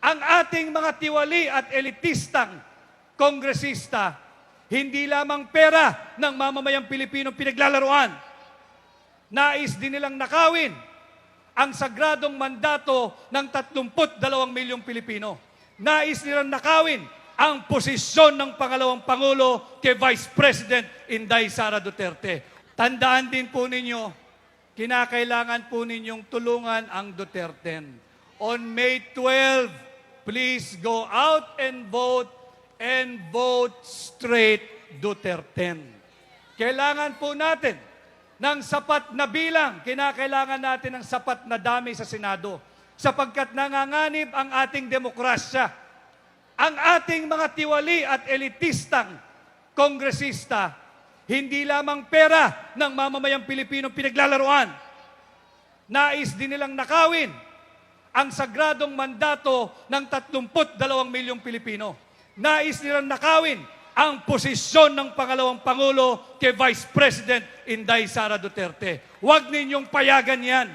ang ating mga tiwali at elitistang kongresista, hindi lamang pera ng mamamayang Pilipino pinaglalaruan. Nais din nilang nakawin ang sagradong mandato ng 32 milyong Pilipino. Nais nilang nakawin ang posisyon ng pangalawang Pangulo kay Vice President Inday Sara Duterte. Tandaan din po ninyo, kinakailangan po ninyong tulungan ang Duterte. On May 12, please go out and vote straight Duterte. Kailangan po natin ng sapat na bilang, kinakailangan natin ng sapat na dami sa Senado sapagkat nanganganib ang ating demokrasya. Ang ating mga tiwali at elitistang kongresista, hindi lamang pera ng mamamayang Pilipino pinaglalaruan. Nais din nilang nakawin ang sagradong mandato ng 32 milyong Pilipino. Nais nilang nakawin ang posisyon ng pangalawang Pangulo kay Vice President Inday Sara Duterte. Huwag ninyong payagan yan.